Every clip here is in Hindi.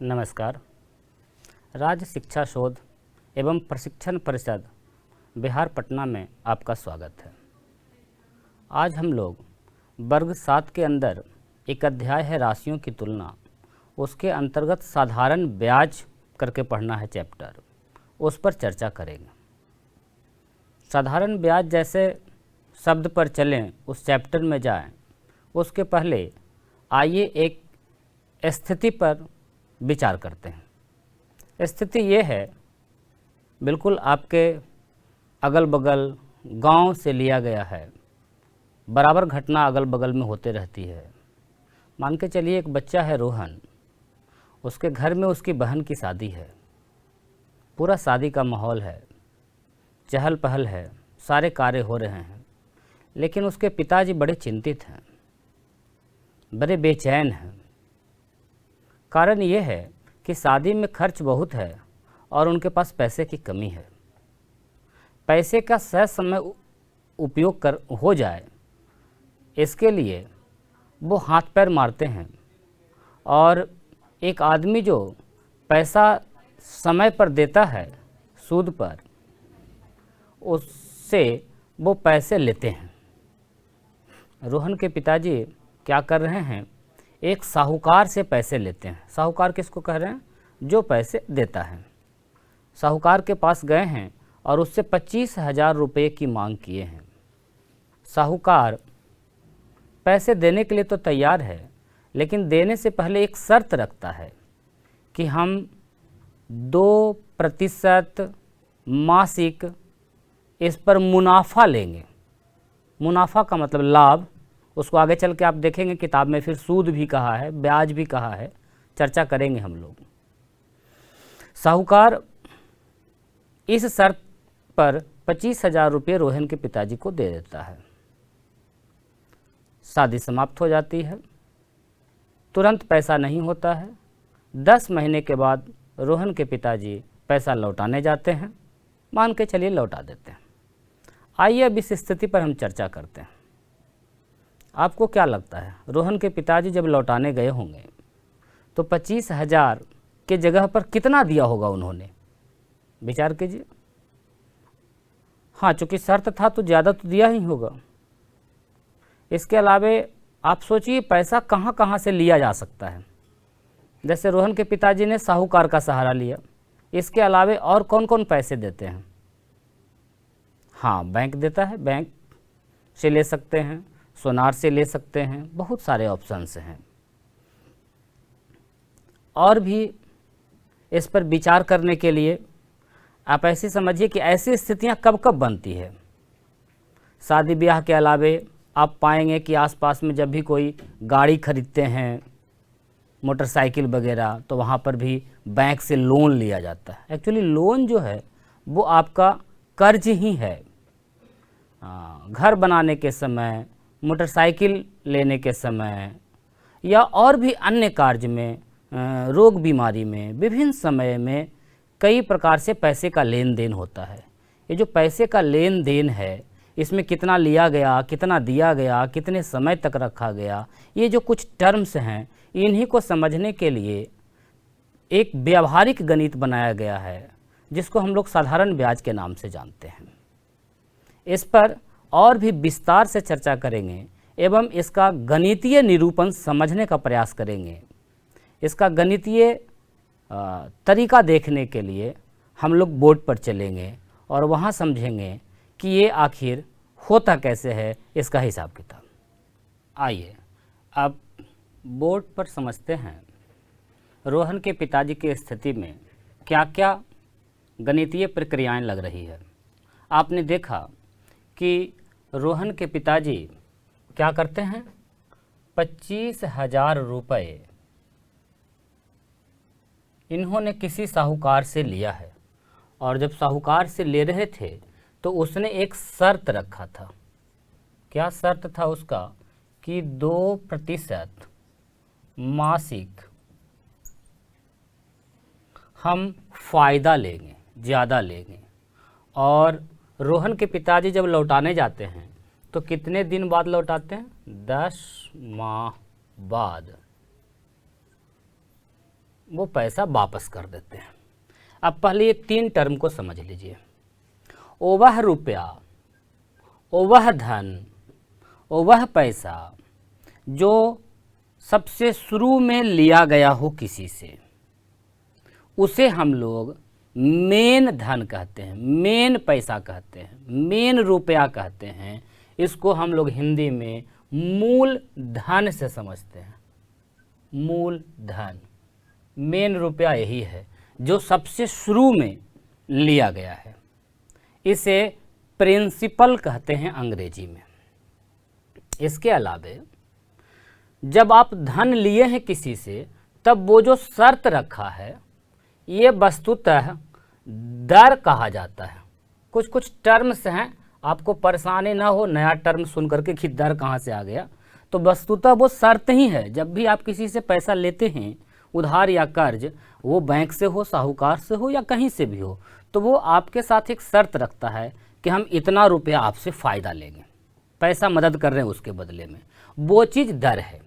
नमस्कार। राज्य शिक्षा शोध एवं प्रशिक्षण परिषद बिहार पटना में आपका स्वागत है। आज हम लोग वर्ग 7 के अंदर एक अध्याय है राशियों की तुलना, उसके अंतर्गत साधारण ब्याज करके पढ़ना है चैप्टर, उस पर चर्चा करेंगे। साधारण ब्याज जैसे शब्द पर चलें, उस चैप्टर में जाएं, उसके पहले आइए एक स्थिति पर विचार करते हैं। स्थिति ये है, बिल्कुल आपके अगल बगल गांव से लिया गया है, बराबर घटना अगल बगल में होते रहती है। मान के चलिए एक बच्चा है रोहन, उसके घर में उसकी बहन की शादी है, पूरा शादी का माहौल है, चहल पहल है, सारे कार्य हो रहे हैं, लेकिन उसके पिताजी बड़े चिंतित हैं, बड़े बेचैन हैं। कारण ये है कि शादी में खर्च बहुत है और उनके पास पैसे की कमी है। पैसे का सही समय उपयोग हो जाए, इसके लिए वो हाथ पैर मारते हैं। और एक आदमी जो पैसा समय पर देता है सूद पर, उससे वो पैसे लेते हैं। रोहन के पिताजी क्या कर रहे हैं, एक साहूकार से पैसे लेते हैं। साहूकार किसको कह रहे हैं? जो पैसे देता है। साहूकार के पास गए हैं और उससे 25,000 रुपये की मांग किए हैं। साहूकार पैसे देने के लिए तो तैयार है, लेकिन देने से पहले एक शर्त रखता है कि हम 2% मासिक इस पर मुनाफा लेंगे। मुनाफा का मतलब लाभ, उसको आगे चल के आप देखेंगे किताब में, फिर सूद भी कहा है, ब्याज भी कहा है, चर्चा करेंगे हम लोग। साहूकार इस शर्त पर 25,000 रुपये रोहन के पिताजी को दे देता है। शादी समाप्त हो जाती है, तुरंत पैसा नहीं होता है। 10 महीने के बाद रोहन के पिताजी पैसा लौटाने जाते हैं, मान के चलिए लौटा देते हैं। आइए अब इस स्थिति पर हम चर्चा करते हैं। आपको क्या लगता है, रोहन के पिताजी जब लौटाने गए होंगे तो 25,000 के जगह पर कितना दिया होगा उन्होंने? विचार कीजिए। हाँ, चूँकि शर्त था तो ज़्यादा तो दिया ही होगा। इसके अलावे आप सोचिए पैसा कहाँ कहाँ से लिया जा सकता है। जैसे रोहन के पिताजी ने साहूकार का सहारा लिया, इसके अलावे और कौन कौन पैसे देते हैं? हाँ, बैंक देता है, बैंक से ले सकते हैं, सोनार से ले सकते हैं, बहुत सारे ऑप्शंस हैं। और भी इस पर विचार करने के लिए आप ऐसे समझिए कि ऐसी स्थितियां कब कब बनती है। शादी ब्याह के अलावे आप पाएंगे कि आसपास में जब भी कोई गाड़ी खरीदते हैं, मोटरसाइकिल वगैरह, तो वहाँ पर भी बैंक से लोन लिया जाता है। एक्चुअली लोन जो है वो आपका कर्ज ही है। घर बनाने के समय, मोटरसाइकिल लेने के समय, या और भी अन्य कार्य में, रोग बीमारी में, विभिन्न समय में कई प्रकार से पैसे का लेन देन होता है। ये जो पैसे का लेन देन है, इसमें कितना लिया गया, कितना दिया गया, कितने समय तक रखा गया, ये जो कुछ टर्म्स हैं, इन्हीं को समझने के लिए एक व्यावहारिक गणित बनाया गया है, जिसको हम लोग साधारण ब्याज के नाम से जानते हैं। इस पर और भी विस्तार से चर्चा करेंगे एवं इसका गणितीय निरूपण समझने का प्रयास करेंगे। इसका गणितीय तरीका देखने के लिए हम लोग बोर्ड पर चलेंगे और वहाँ समझेंगे कि ये आखिर होता कैसे है, इसका हिसाब किताब। आइए अब बोर्ड पर समझते हैं रोहन के पिताजी की स्थिति में क्या क्या गणितीय प्रक्रियाएं लग रही है। आपने देखा कि रोहन के पिताजी क्या करते हैं, 25,000 रुपये इन्होंने किसी साहूकार से लिया है। और जब साहूकार से ले रहे थे तो उसने एक शर्त रखा था। क्या शर्त था उसका? कि 2% मासिक हम फायदा लेंगे, ज़्यादा लेंगे। और रोहन के पिताजी जब लौटाने जाते हैं तो कितने दिन बाद लौटाते हैं? 10 माह बाद। वो पैसा वापस कर देते हैं। अब पहले ये 3 टर्म को समझ लीजिए। ओ वह रुपया, ओ वह धन, ओ वह पैसा जो सबसे शुरू में लिया गया हो किसी से, उसे हम लोग मेन धन कहते हैं, मेन पैसा कहते हैं, मेन रुपया कहते हैं। इसको हम लोग हिंदी में मूल धन से समझते हैं। मूल धन, मेन रुपया यही है जो सबसे शुरू में लिया गया है। इसे प्रिंसिपल कहते हैं अंग्रेजी में। इसके अलावे जब आप धन लिए हैं किसी से, तब वो जो शर्त रखा है ये वस्तुतः दर कहा जाता है। कुछ कुछ टर्म्स हैं, आपको परेशानी ना हो नया टर्म सुन करके कि दर कहाँ से आ गया। तो वस्तुतः वो शर्त ही है। जब भी आप किसी से पैसा लेते हैं, उधार या कर्ज, वो बैंक से हो, साहूकार से हो या कहीं से भी हो, तो वो आपके साथ एक शर्त रखता है कि हम इतना रुपया आपसे फ़ायदा लेंगे, पैसा मदद कर रहे हैं उसके बदले में। वो चीज़ दर है।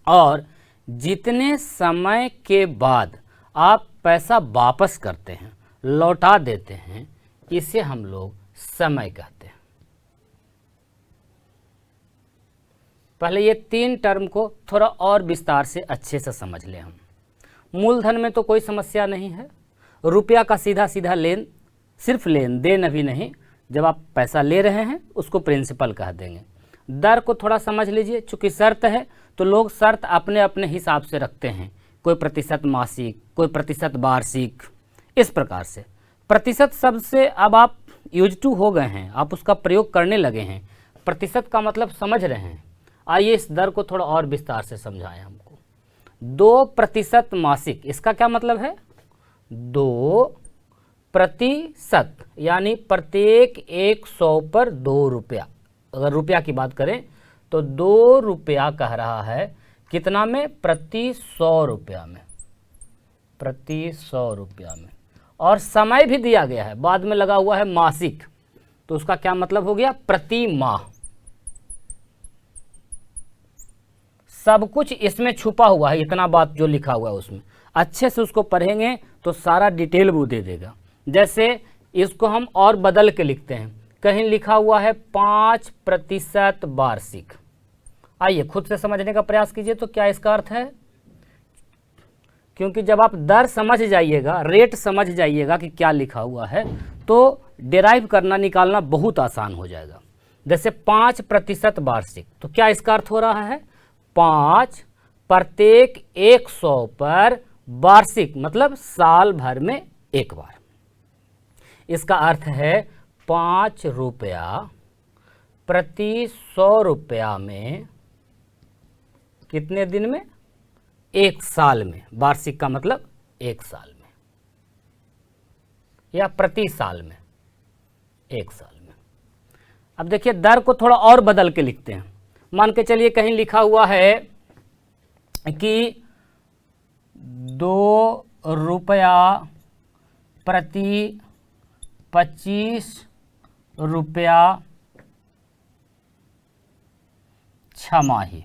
और जितने समय के बाद आप पैसा वापस करते हैं, लौटा देते हैं, इसे हम लोग समय कहते हैं। पहले ये 3 टर्म को थोड़ा और विस्तार से अच्छे से समझ लें हम। मूलधन में तो कोई समस्या नहीं है। रुपया का सीधा सीधा लेन, सिर्फ लेन देन अभी नहीं, जब आप पैसा ले रहे हैं उसको प्रिंसिपल कह देंगे। दर को थोड़ा समझ लीजिए। चूँकि शर्त है तो लोग शर्त अपने अपने हिसाब से रखते हैं। कोई प्रतिशत मासिक, कोई प्रतिशत वार्षिक, इस प्रकार से। प्रतिशत शब्द से अब आप यूज टू हो गए हैं, आप उसका प्रयोग करने लगे हैं। प्रतिशत का मतलब समझ रहे हैं। आइए इस दर को थोड़ा और विस्तार से समझाएं हमको। 2% मासिक, इसका क्या मतलब है? 2% यानी प्रत्येक 100 पर 2 रुपया। अगर रुपया की बात करें तो 2 रुपया कह रहा है कितना में? प्रति 100 रुपया में, प्रति 100 रुपया में। और समय भी दिया गया है, बाद में लगा हुआ है मासिक, तो उसका क्या मतलब हो गया? प्रति माह। सब कुछ इसमें छुपा हुआ है, इतना बात जो लिखा हुआ है उसमें अच्छे से उसको पढ़ेंगे तो सारा डिटेल वो दे देगा। जैसे इसको हम और बदल के लिखते हैं, कहीं लिखा हुआ है 5% वार्षिक। आइए खुद से समझने का प्रयास कीजिए तो क्या इसका अर्थ है। क्योंकि जब आप दर समझ जाइएगा, रेट समझ जाइएगा कि क्या लिखा हुआ है, तो डिराइव करना, निकालना बहुत आसान हो जाएगा। जैसे 5% वार्षिक, तो क्या इसका अर्थ हो रहा है? 5 प्रत्येक 100 पर वार्षिक, मतलब साल भर में एक बार। इसका अर्थ है 5 रुपया प्रति 100 रुपया में कितने दिन में? 1 साल में। वार्षिक का मतलब 1 साल में, या प्रति साल में, 1 साल में। अब देखिए दर को थोड़ा और बदल के लिखते हैं। मान के चलिए कहीं लिखा हुआ है कि 2 रुपया प्रति 25 रुपया छमाही।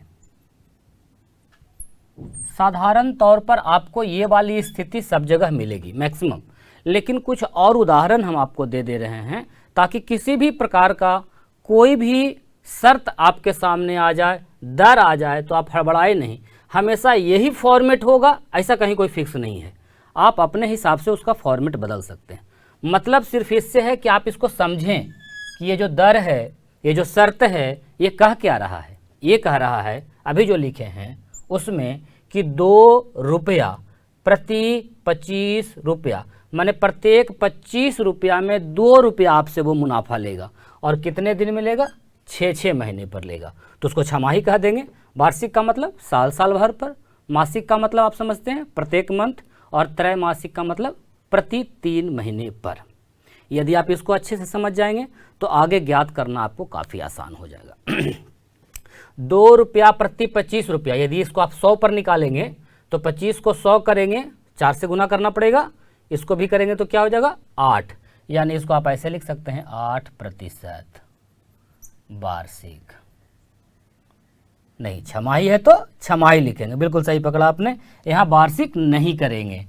साधारण तौर पर आपको ये वाली स्थिति सब जगह मिलेगी मैक्सिमम, लेकिन कुछ और उदाहरण हम आपको दे रहे हैं ताकि किसी भी प्रकार का कोई भी शर्त आपके सामने आ जाए, दर आ जाए तो आप हड़बड़ाए नहीं। हमेशा यही फॉर्मेट होगा ऐसा कहीं कोई फिक्स नहीं है, आप अपने हिसाब से उसका फॉर्मेट बदल सकते हैं। मतलब सिर्फ इससे है कि आप इसको समझें कि ये जो दर है, ये जो शर्त है, ये कह क्या रहा है। ये कह रहा है अभी जो लिखे हैं उसमें कि 2 रुपया प्रति 25 रुपया, माने प्रत्येक 25 रुपया में 2 रुपया आपसे वो मुनाफा लेगा। और कितने दिन में लेगा? 6 महीने पर लेगा, तो उसको छमाही कह देंगे। वार्षिक का मतलब साल भर पर, मासिक का मतलब आप समझते हैं प्रत्येक मंथ, और त्रैमासिक का मतलब प्रति 3 महीने पर। यदि आप इसको अच्छे से समझ जाएंगे तो आगे ज्ञात करना आपको काफ़ी आसान हो जाएगा। 2 रुपया प्रति 25 रुपया, यदि इसको आप 100 पर निकालेंगे तो 25 को 100 करेंगे, 4 से गुना करना पड़ेगा, इसको भी करेंगे तो क्या हो जाएगा? 8। यानी इसको आप ऐसे लिख सकते हैं 8% वार्षिक। नहीं, छमाही है तो छमाही लिखेंगे, बिल्कुल सही पकड़ा आपने। यहाँ वार्षिक नहीं करेंगे,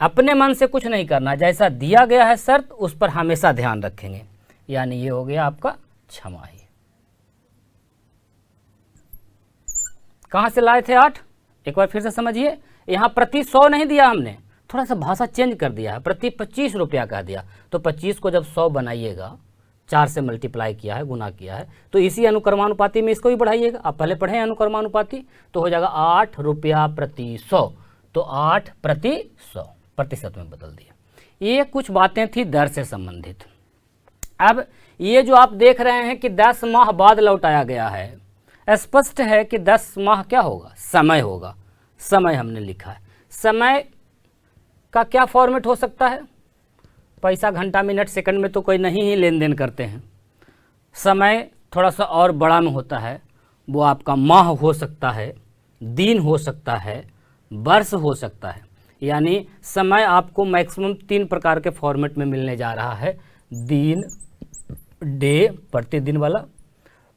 अपने मन से कुछ नहीं करना, जैसा दिया गया है शर्त उस पर हमेशा ध्यान रखेंगे। यानी ये हो गया आपका छमाही। कहाँ से लाए थे 8, एक बार फिर से समझिए। यहाँ प्रति 100 नहीं दिया हमने, थोड़ा सा भाषा चेंज कर दिया है, प्रति 25 रुपया कह दिया। तो 25 को जब 100 बनाइएगा, 4 से मल्टीप्लाई किया है, गुना किया है, तो इसी अनुक्रमानुपाती में इसको भी बढ़ाइएगा। आप पहले पढ़े अनुक्रमानुपाती, तो हो जाएगा 8 रुपया प्रति 100, तो 8 प्रति 100 प्रतिशत में बदल दिया। ये कुछ बातें थी दर से संबंधित। अब ये जो आप देख रहे हैं कि 10 माह बाद लौटाया गया है, स्पष्ट है कि 10 माह क्या होगा, समय होगा। समय हमने लिखा है, समय का क्या फॉर्मेट हो सकता है, पैसा घंटा मिनट सेकंड में तो कोई नहीं ही लेन देन करते हैं। समय थोड़ा सा और बड़ा में होता है, वो आपका माह हो सकता है, दिन हो सकता है, वर्ष हो सकता है। यानी समय आपको मैक्सिमम 3 प्रकार के फॉर्मेट में मिलने जा रहा है, दिन, डे प्रतिदिन वाला,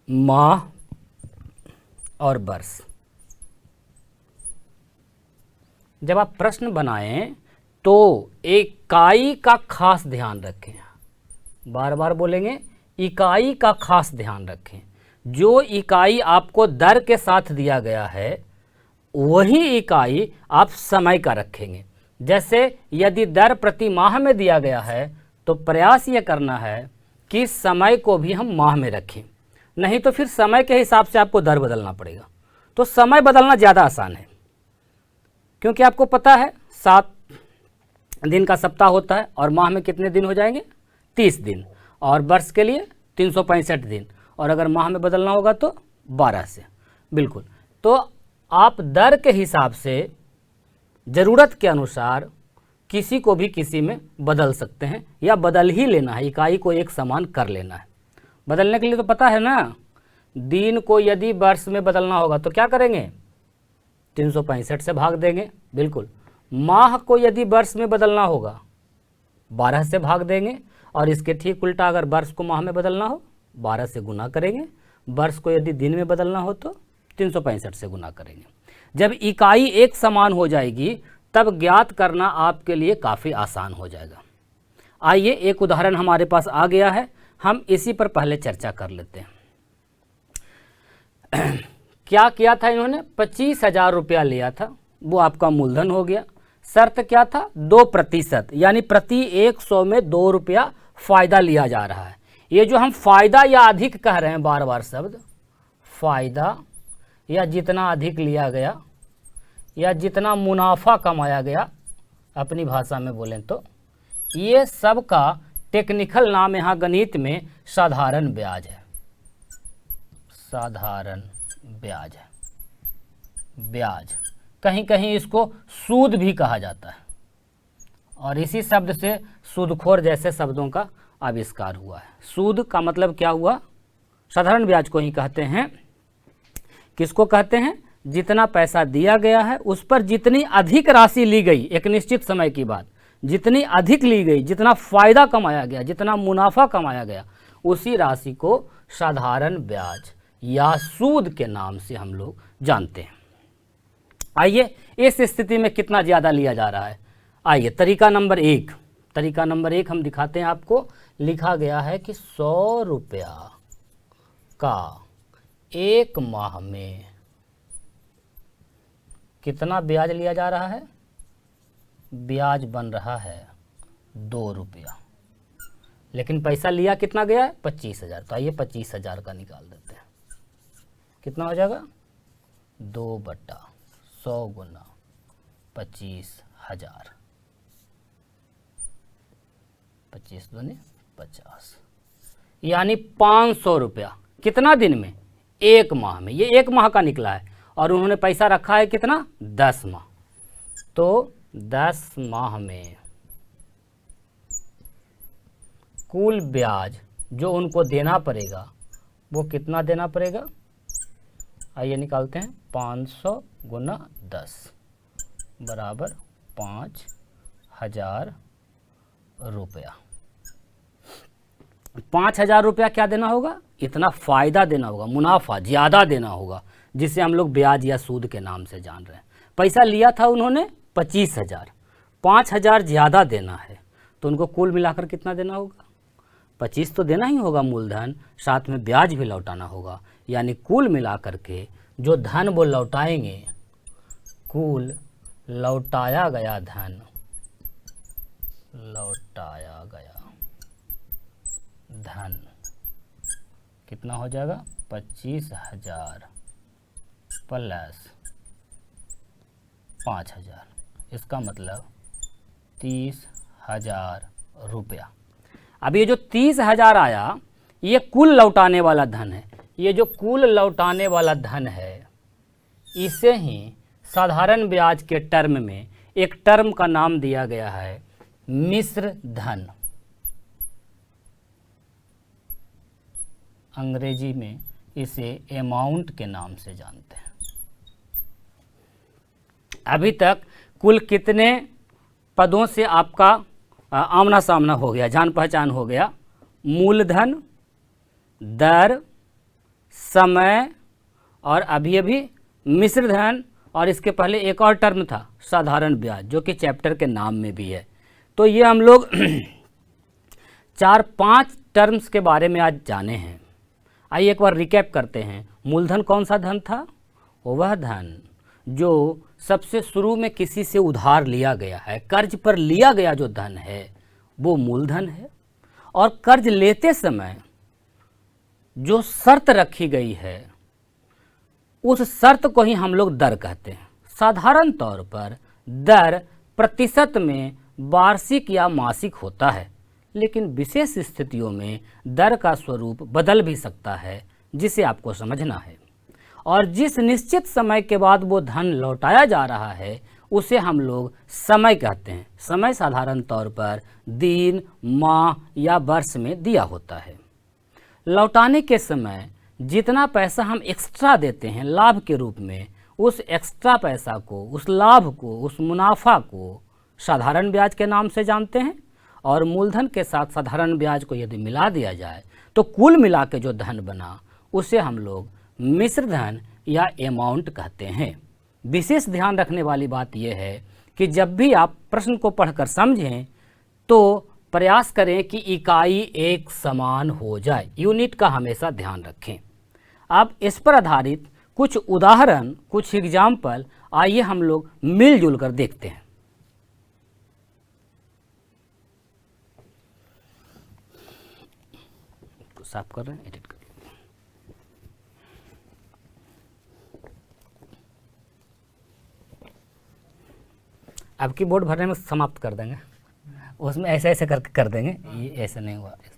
माह और वर्ष। जब आप प्रश्न बनाएं तो इकाई का खास ध्यान रखें, बार बार बोलेंगे, इकाई का खास ध्यान रखें। जो इकाई आपको दर के साथ दिया गया है वही इकाई आप समय का रखेंगे। जैसे यदि दर प्रति माह में दिया गया है तो प्रयास ये करना है कि समय को भी हम माह में रखें, नहीं तो फिर समय के हिसाब से आपको दर बदलना पड़ेगा। तो समय बदलना ज़्यादा आसान है, क्योंकि आपको पता है 7 दिन का सप्ताह होता है और माह में कितने दिन हो जाएंगे, 30 दिन, और वर्ष के लिए 365 दिन, और अगर माह में बदलना होगा तो 12 से। बिल्कुल, तो आप दर के हिसाब से ज़रूरत के अनुसार किसी को भी किसी में बदल सकते हैं, या बदल ही लेना है, इकाई को एक समान कर लेना है। बदलने के लिए तो पता है ना, दिन को यदि वर्ष में बदलना होगा तो क्या करेंगे, 365 से भाग देंगे। बिल्कुल, माह को यदि वर्ष में बदलना होगा 12 से भाग देंगे, और इसके ठीक उल्टा अगर वर्ष को माह में बदलना हो 12 से गुना करेंगे, वर्ष को यदि दिन में बदलना हो तो 365 से गुना करेंगे। जब इकाई एक समान हो जाएगी तब ज्ञात करना आपके लिए काफ़ी आसान हो जाएगा। आइए एक उदाहरण हमारे पास आ गया है, हम इसी पर पहले चर्चा कर लेते हैं। क्या किया था इन्होंने, 25,000 रुपया लिया था, वो आपका मूलधन हो गया। शर्त क्या था, 2%, यानी प्रति 100 में 2 रुपया फ़ायदा लिया जा रहा है। ये जो हम फ़ायदा या अधिक कह रहे हैं बार बार शब्द, फ़ायदा या जितना अधिक लिया गया या जितना मुनाफा कमाया गया, अपनी भाषा में बोलें तो, ये सब का टेक्निकल नाम यहाँ गणित में साधारण ब्याज है। साधारण ब्याज है, ब्याज, कहीं कहीं इसको सूद भी कहा जाता है, और इसी शब्द से सूदखोर जैसे शब्दों का आविष्कार हुआ है। सूद का मतलब क्या हुआ, साधारण ब्याज को ही कहते हैं। किसको कहते हैं, जितना पैसा दिया गया है उस पर जितनी अधिक राशि ली गई, एक निश्चित समय की बात, जितनी अधिक ली गई, जितना फ़ायदा कमाया गया, जितना मुनाफा कमाया गया, उसी राशि को साधारण ब्याज या सूद के नाम से हम लोग जानते हैं। आइए इस स्थिति में कितना ज़्यादा लिया जा रहा है, आइए तरीका नंबर 1, तरीका नंबर 1 हम दिखाते हैं आपको। लिखा गया है कि 100 रुपया का 1 माह में कितना ब्याज लिया जा रहा है, ब्याज बन रहा है 2 रुपया, लेकिन पैसा लिया कितना गया है, 25,000। तो आइए 25,000 का निकाल देते हैं, कितना हो जाएगा, 2/100 गुना 25,000, 25 दूनी 50, यानी 500 रुपया। कितना दिन में, 1 माह में। ये 1 माह का निकला है, और उन्होंने पैसा रखा है कितना, 10 माह। तो 10 माह में कुल ब्याज जो उनको देना पड़ेगा वो कितना देना पड़ेगा, आइए निकालते हैं। 500 गुना 10 बराबर 5,000 रुपया। 5,000 रुपया क्या देना होगा, इतना फ़ायदा देना होगा, मुनाफा ज़्यादा देना होगा, जिसे हम लोग ब्याज या सूद के नाम से जान रहे हैं। पैसा लिया था उन्होंने 25,000, 5,000 ज़्यादा देना है तो उनको कुल मिलाकर कितना देना होगा? 25 तो देना ही होगा मूलधन, साथ में ब्याज भी लौटाना होगा। यानी कुल मिलाकर के जो धन वो लौटाएंगे, कुल लौटाया गया धन, लौटाया गया धन कितना हो जाएगा? 25,000 प्लस 5,000, इसका मतलब 30,000 रुपया। अब ये जो 30,000 आया, ये कुल लौटाने वाला धन है। ये जो कुल लौटाने वाला धन है, इसे ही साधारण ब्याज के टर्म में एक टर्म का नाम दिया गया है मिश्र धन। अंग्रेजी में इसे अमाउंट के नाम से जानते हैं। अभी तक कुल कितने पदों से आपका आमना सामना हो गया, जान पहचान हो गया? मूलधन, दर, समय और अभी अभी मिश्र धन, और इसके पहले एक और टर्म था साधारण ब्याज, जो कि चैप्टर के नाम में भी है। तो ये हम लोग 4-5 टर्म्स के बारे में आज जाने हैं। आइए एक बार रिकैप करते हैं। मूलधन कौन सा धन था? वह धन जो सबसे शुरू में किसी से उधार लिया गया है, कर्ज पर लिया गया जो धन है वो मूलधन है। और कर्ज लेते समय जो शर्त रखी गई है, उस शर्त को ही हम लोग दर कहते हैं। साधारण तौर पर दर प्रतिशत में वार्षिक या मासिक होता है, लेकिन विशेष स्थितियों में दर का स्वरूप बदल भी सकता है, जिसे आपको समझना है। और जिस निश्चित समय के बाद वो धन लौटाया जा रहा है, उसे हम लोग समय कहते हैं। समय साधारण तौर पर दिन, माह या वर्ष में दिया होता है। लौटाने के समय जितना पैसा हम एक्स्ट्रा देते हैं लाभ के रूप में, उस एक्स्ट्रा पैसा को, उस लाभ को, उस मुनाफा को साधारण ब्याज के नाम से जानते हैं। और मूलधन के साथ साधारण ब्याज को यदि मिला दिया जाए तो कुल मिला के जो धन बना, उसे हम लोग मिश्र धन या अमाउंट कहते हैं। विशेष ध्यान रखने वाली बात यह है कि जब भी आप प्रश्न को पढ़कर समझें तो प्रयास करें कि इकाई एक समान हो जाए, यूनिट का हमेशा ध्यान रखें। अब इस पर आधारित कुछ उदाहरण, कुछ एग्जाम्पल आइए हम लोग मिलजुल कर देखते हैं। तो साफ कर रहे हैं, एडिट कर। अब की बोर्ड भरने में समाप्त कर देंगे, उसमें ऐसे ऐसे करके कर देंगे। ये ऐसे नहीं हुआ इसलिए।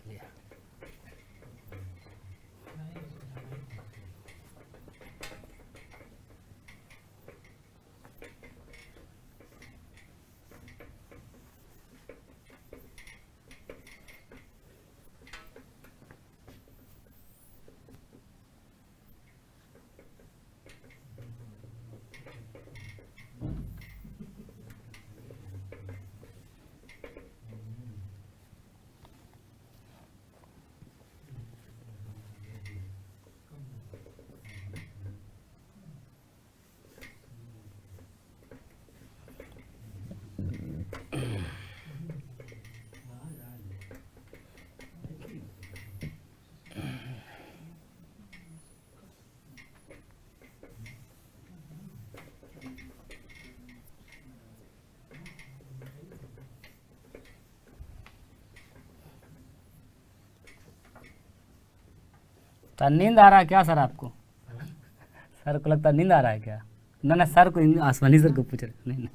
तो नींद आ रहा है क्या सर आपको? सर को लगता है नींद आ रहा है क्या? ना ना, सर को, आसमानी सर को पूछ रहे। नहीं नहीं,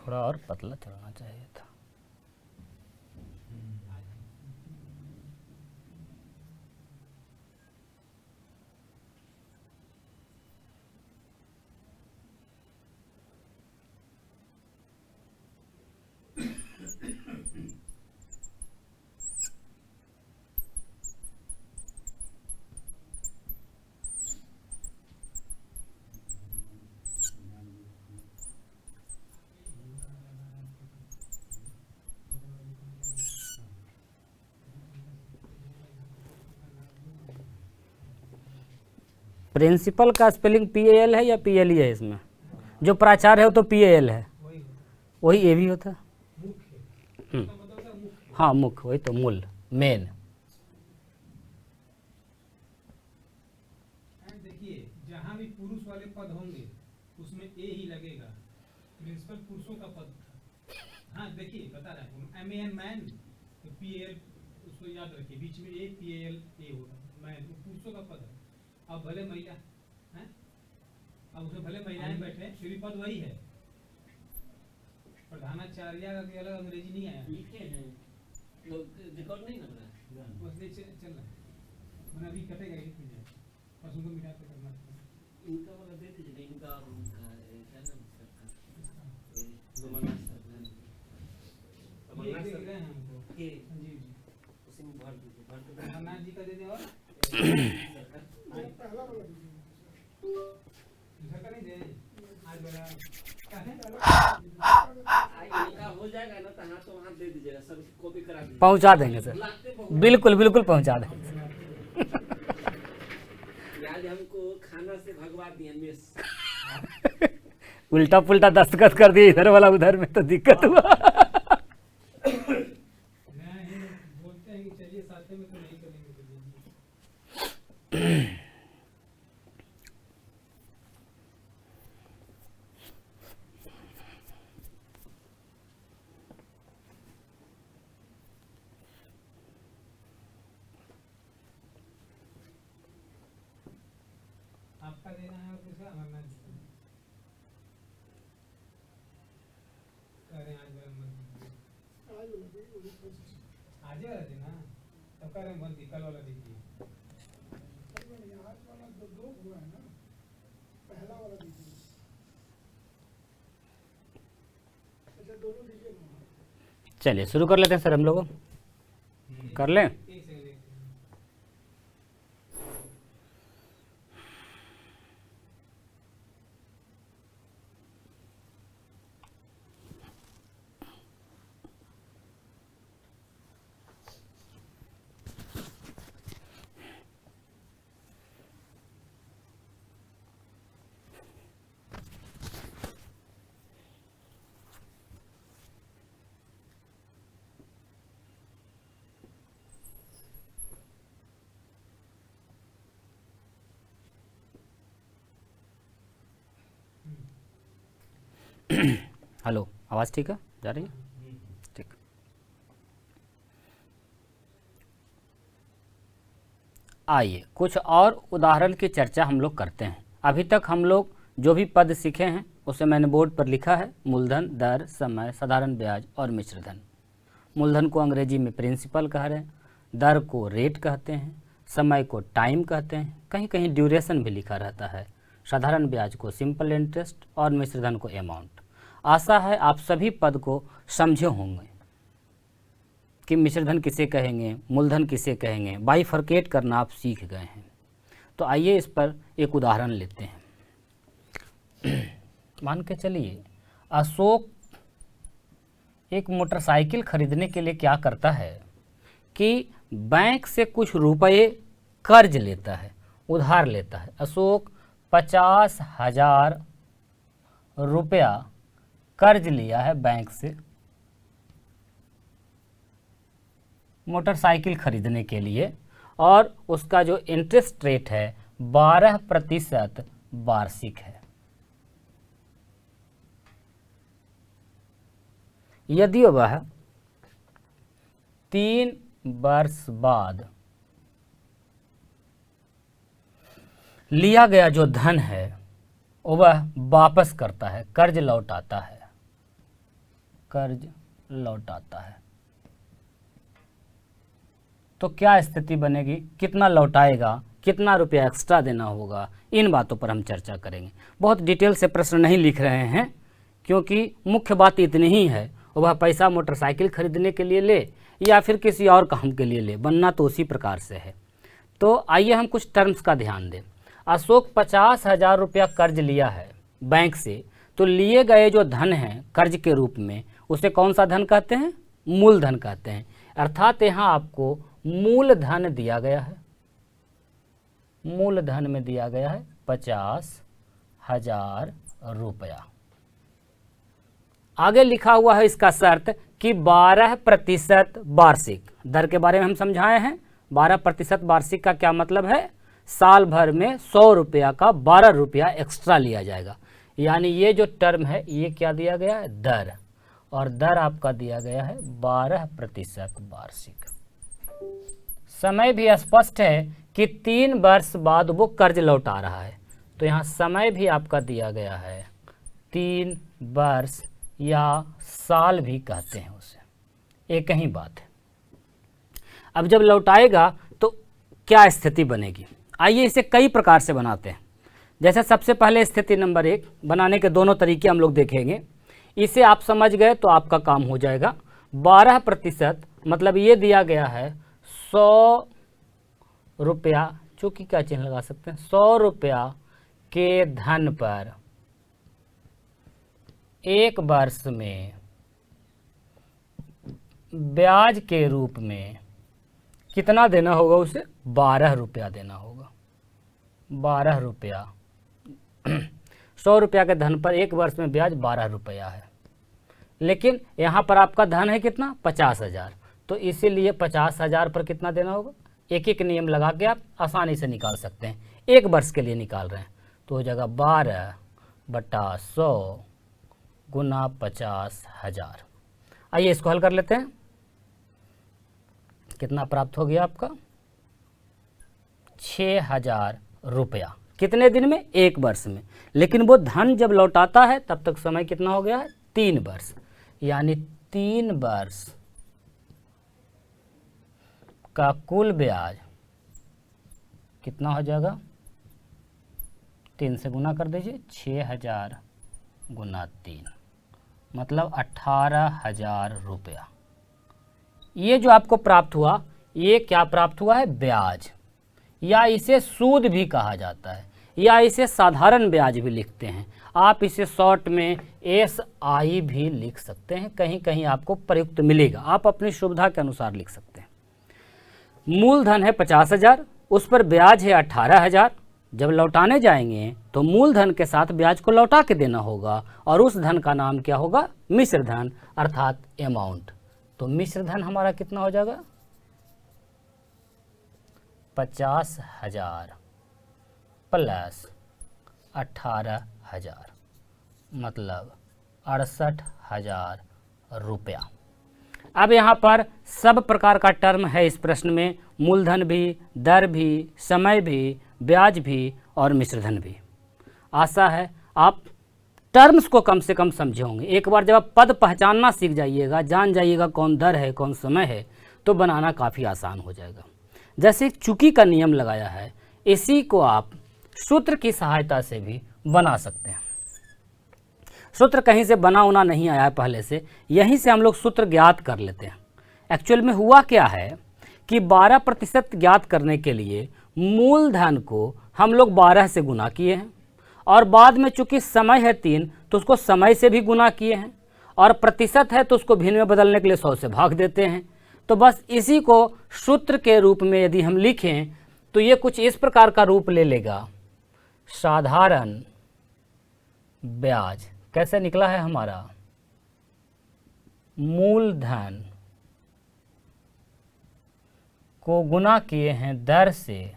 थोड़ा और पतला चलना चाहिए था। प्रिंसिपल का स्पेलिंग PAL है या PLE है? इसमें जो प्राचार्य है वो तो PAL है, वही A भी होता है। हाँ मुख्य, वही तो मूल, मेन। देखिए जहाँ भी पुरुष वाले पद होंगे उसमें ए ही लगेगा। प्रिंसिपल पुरुषों का पद था। हाँ देखिए बता रहा हूँ, MAN मैन, तो PAL उसको याद रखिए, बीच में A PAL A होगा, मैन पुरुषों का पद है। अब भले महिला है, अब उसमें भले महिलाएं बैठे फिर भी पद वही है। प्रधानाचार्य का कोई अलग अंग्रेजी नहीं आया, लिखे हैं रिकॉर्ड नहीं लग रहा है, बस नहीं चल रहा है। मैंने अभी कटेगा एडिट में जाए, बस उनको मिटा के करना है। इनका वाला दे दीजिए, इनका और उनका क्या नाम सबका, तमन्ना सर गए हैं हमको के संजीव जी, उसी में भर दीजिए, भर के तमन्ना जी का दे दे। और पहला वाला दूसरा का नहीं दे, आज वाला हो जाएगा ना, तो हाथ तो हाथ दे दीजिएगा, सब कॉपी करा दीजिए, पहुंचा देंगे सर, बिल्कुल बिल्कुल पहुंचा देंगे। याद हमको खाना से भगवा दिया मिस, उल्टा पुल्टा दस्तखत कर दिए इधर वाला उधर में, तो दिक्कत हुआ। नहीं बोलते हैं कि चलिए साथ में, तो नहीं करेंगे। आपका देना है और किसका? अमरनाथ जी का। कह रहे हैं आज वाला आज वाला देना, तब कह रहे हैं बंदी कल वाला दीजिए। आज वाला दो हुआ है ना, पहला वाला दीजिए। अच्छा दोनों दीजिए ना। चलिए शुरू कर लेते हैं सर, हम लोग कर लें। एक सेकंड। हेलो, आवाज़ ठीक है, जा रही है? ठीक। आइए कुछ और उदाहरण की चर्चा हम लोग करते हैं। अभी तक हम लोग जो भी पद सीखे हैं उसे मैंने बोर्ड पर लिखा है, मूलधन, दर, समय, साधारण ब्याज और मिश्र धन। मूलधन को अंग्रेजी में प्रिंसिपल कह रहे हैं, दर को रेट कहते हैं, समय को टाइम कहते हैं, कहीं कहीं ड्यूरेशन भी लिखा रहता है, साधारण ब्याज को सिंपल इंटरेस्ट और मिश्र धन को अमाउंट। आशा है आप सभी पद को समझे होंगे कि मिश्र धन किसे कहेंगे, मूलधन किसे कहेंगे, बाइफरकेट करना आप सीख गए हैं। तो आइए इस पर एक उदाहरण लेते हैं। मान के चलिए अशोक एक मोटरसाइकिल खरीदने के लिए क्या करता है कि बैंक से कुछ रुपए कर्ज लेता है, उधार लेता है। अशोक 50,000 रुपया कर्ज लिया है बैंक से मोटरसाइकिल खरीदने के लिए, और उसका जो इंटरेस्ट रेट है 12% वार्षिक है। यदि वह 3 वर्ष बाद लिया गया जो धन है वह वापस करता है, कर्ज लौटाता है, कर्ज लौटाता है, तो क्या स्थिति बनेगी, कितना लौटाएगा, कितना रुपया एक्स्ट्रा देना होगा, इन बातों पर हम चर्चा करेंगे। बहुत डिटेल से प्रश्न नहीं लिख रहे हैं क्योंकि मुख्य बात इतनी ही है, वह पैसा मोटरसाइकिल खरीदने के लिए ले या फिर किसी और काम के लिए ले, बनना तो उसी प्रकार से है। तो आइए हम कुछ टर्म्स का ध्यान दें। अशोक 50,000 रुपया कर्ज लिया है बैंक से, तो लिए गए जो धन है कर्ज के रूप में उसे कौन सा धन कहते हैं, मूलधन कहते हैं। अर्थात यहाँ आपको मूलधन दिया गया है। मूलधन में दिया गया है 50,000 रुपया। आगे लिखा हुआ है इसका शर्त कि 12% वार्षिक दर के बारे में हम समझाए हैं। 12% वार्षिक का क्या मतलब है? साल भर में 100 रुपया का 12 रुपया एक्स्ट्रा लिया जाएगा। यानी ये जो टर्म है ये क्या दिया गया है? दर, और दर आपका दिया गया है 12% वार्षिक। समय भी स्पष्ट है कि 3 वर्ष बाद वो कर्ज लौटा रहा है, तो यहाँ समय भी आपका दिया गया है 3 वर्ष या साल भी कहते हैं उसे, एक ही बात है। अब जब लौटाएगा तो क्या स्थिति बनेगी? आइए इसे कई प्रकार से बनाते हैं। जैसे सबसे पहले स्थिति नंबर 1 बनाने के दोनों तरीके हम लोग देखेंगे। इसे आप समझ गए तो आपका काम हो जाएगा। 12% मतलब ये दिया गया है 100 रुपया, चूँकि क्या चिन्ह लगा सकते हैं, 100 रुपया के धन पर 1 वर्ष में ब्याज के रूप में कितना देना होगा उसे? 12 रुपया देना होगा। 12 रुपया 100 रुपया के धन पर 1 वर्ष में ब्याज 12 रुपया है। लेकिन यहाँ पर आपका धन है कितना? 50,000। तो इसीलिए 50,000 पर कितना देना होगा? एक एक नियम लगा के आप आसानी से निकाल सकते हैं। 1 वर्ष के लिए निकाल रहे हैं तो हो जाएगा 12/100 गुना 50,000। आइए इसको हल कर लेते हैं। कितना प्राप्त हो गया आपका? 6,000 रुपया। कितने दिन में? 1 वर्ष में। लेकिन वो धन जब लौटाता है तब तक समय कितना हो गया है? 3 वर्ष। यानी 3 वर्ष का कुल ब्याज कितना हो जाएगा? 3 से गुना कर दीजिए, 6,000 गुना 3 मतलब 18,000 रुपया। ये जो आपको प्राप्त हुआ, ये क्या प्राप्त हुआ है? ब्याज, या इसे सूद भी कहा जाता है, या इसे साधारण ब्याज भी लिखते हैं। आप इसे शॉर्ट में SI भी लिख सकते हैं, कहीं कहीं आपको प्रयुक्त मिलेगा, आप अपनी सुविधा के अनुसार लिख सकते हैं। मूलधन है 50,000, उस पर ब्याज है 18,000। जब लौटाने जाएंगे तो मूलधन के साथ ब्याज को लौटा के देना होगा, और उस धन का नाम क्या होगा? मिश्र धन, अर्थात अमाउंट। तो मिश्र धन हमारा कितना हो जाएगा? 50,000 प्लस 18,000 मतलब 68,000 रुपया। अब यहाँ पर सब प्रकार का टर्म है इस प्रश्न में, मूलधन भी, दर भी, समय भी, ब्याज भी और मिश्रधन भी। आशा है आप टर्म्स को कम से कम समझे होंगे। एक बार जब आप पद पहचानना सीख जाइएगा, जान जाइएगा कौन दर है कौन समय है, तो बनाना काफ़ी आसान हो जाएगा। जैसे एक चूकी का नियम लगाया है, इसी को आप सूत्र की सहायता से भी बना सकते हैं। सूत्र कहीं से बना होना नहीं आया है पहले से, यहीं से हम लोग सूत्र ज्ञात कर लेते हैं। एक्चुअल में हुआ क्या है कि 12% ज्ञात करने के लिए मूलधन को हम लोग 12 से गुना किए हैं, और बाद में चूंकि समय है 3 तो उसको समय से भी गुना किए हैं, और प्रतिशत है तो उसको भिन्न में बदलने के लिए 100 से भाग देते हैं। तो बस इसी को सूत्र के रूप में यदि हम लिखें तो ये कुछ इस प्रकार का रूप ले लेगा। साधारण ब्याज कैसे निकला है हमारा? मूलधन को गुना किए हैं दर से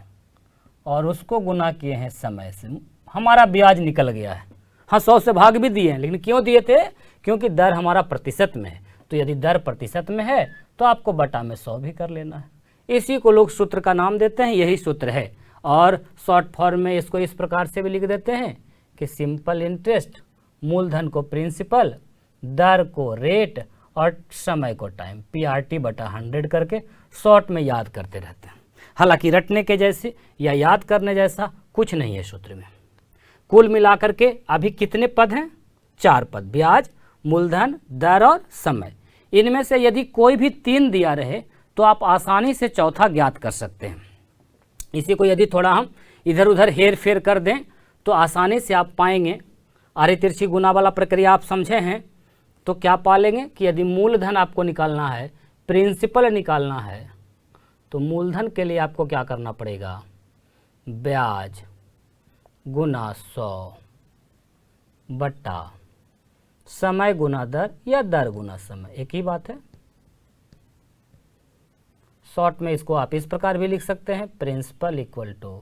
और उसको गुना किए हैं समय से, हमारा ब्याज निकल गया है। हाँ 100 से भाग भी दिए हैं, लेकिन क्यों दिए थे? क्योंकि दर हमारा प्रतिशत में है, तो यदि दर प्रतिशत में है तो आपको बटा में 100 भी कर लेना है। इसी को लोग सूत्र का नाम देते हैं, यही सूत्र है। और शॉर्ट फॉर्म में इसको इस प्रकार से भी लिख देते हैं कि सिंपल इंटरेस्ट, मूलधन को प्रिंसिपल, दर को रेट और समय को टाइम, PRT बटा 100 करके शॉर्ट में याद करते रहते हैं। हालांकि रटने के जैसे या याद करने जैसा कुछ नहीं है सूत्र में। कुल मिलाकर के अभी कितने पद हैं? 4 पद, ब्याज, मूलधन, दर और समय। इनमें से यदि कोई भी 3 दिया रहे तो आप आसानी से चौथा ज्ञात कर सकते हैं। इसी को यदि थोड़ा हम इधर उधर हेर फेर कर दें तो आसानी से आप पाएंगे। आरी तिरछी गुना वाला प्रक्रिया आप समझे हैं तो क्या पालेंगे कि यदि मूलधन आपको निकालना है, प्रिंसिपल निकालना है, तो मूलधन के लिए आपको क्या करना पड़ेगा? ब्याज गुना 100 बटा समय गुना दर या दर गुना समय, एक ही बात है। शॉर्ट में इसको आप इस प्रकार भी लिख सकते हैं, principal equal to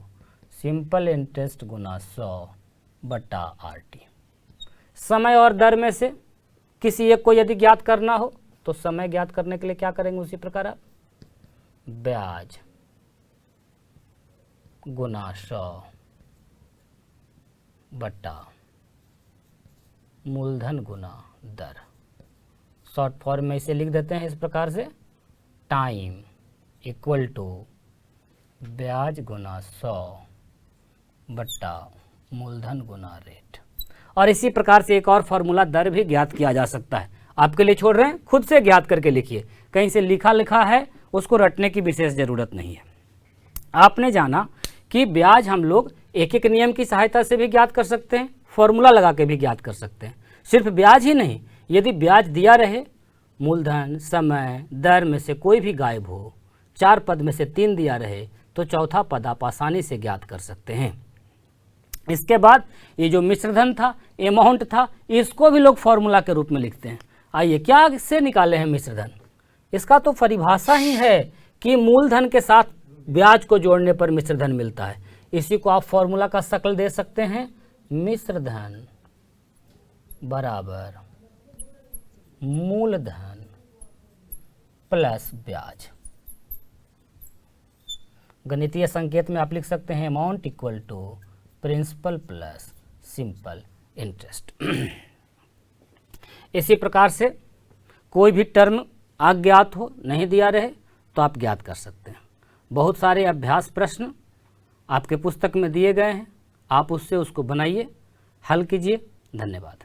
simple interest गुना 100 बटा RT। समय और दर में से किसी एक को यदि ज्ञात करना हो तो समय ज्ञात करने के लिए क्या करेंगे, उसी प्रकार आप ब्याज गुना 100 बटा मूलधन गुना दर। शॉर्ट फॉर्म में इसे लिख देते हैं इस प्रकार से, टाइम इक्वल टू ब्याज गुना 100 बटा मूलधन गुना रेट। और इसी प्रकार से एक और फॉर्मूला दर भी ज्ञात किया जा सकता है। आपके लिए छोड़ रहे हैं, खुद से ज्ञात करके लिखिए, कहीं से लिखा है उसको रटने की विशेष ज़रूरत नहीं है। आपने जाना कि ब्याज हम लोग एक एक नियम की सहायता से भी ज्ञात कर सकते हैं, फॉर्मूला लगा के भी ज्ञात कर सकते हैं। सिर्फ ब्याज ही नहीं, यदि ब्याज दिया रहे, मूलधन समय दर में से कोई भी गायब हो, 4 पद में से 3 दिया रहे, तो चौथा पद आप आसानी से ज्ञात कर सकते हैं। इसके बाद ये जो मिश्रधन था, अमाउंट था, इसको भी लोग फॉर्मूला के रूप में लिखते हैं। आइए क्या से निकाले हैं मिश्रधन, इसका तो परिभाषा ही है कि मूलधन के साथ ब्याज को जोड़ने पर मिश्रधन मिलता है। इसी को आप फॉर्मूला का शक्ल दे सकते हैं, मिश्रधन बराबर मूलधन प्लस ब्याज। गणितीय संकेत में आप लिख सकते हैं amount equal to principal plus simple interest. इसी प्रकार से कोई भी टर्म अज्ञात हो, नहीं दिया रहे, तो आप ज्ञात कर सकते हैं। बहुत सारे अभ्यास प्रश्न आपके पुस्तक में दिए गए हैं, आप उससे उसको बनाइए, हल कीजिए। धन्यवाद।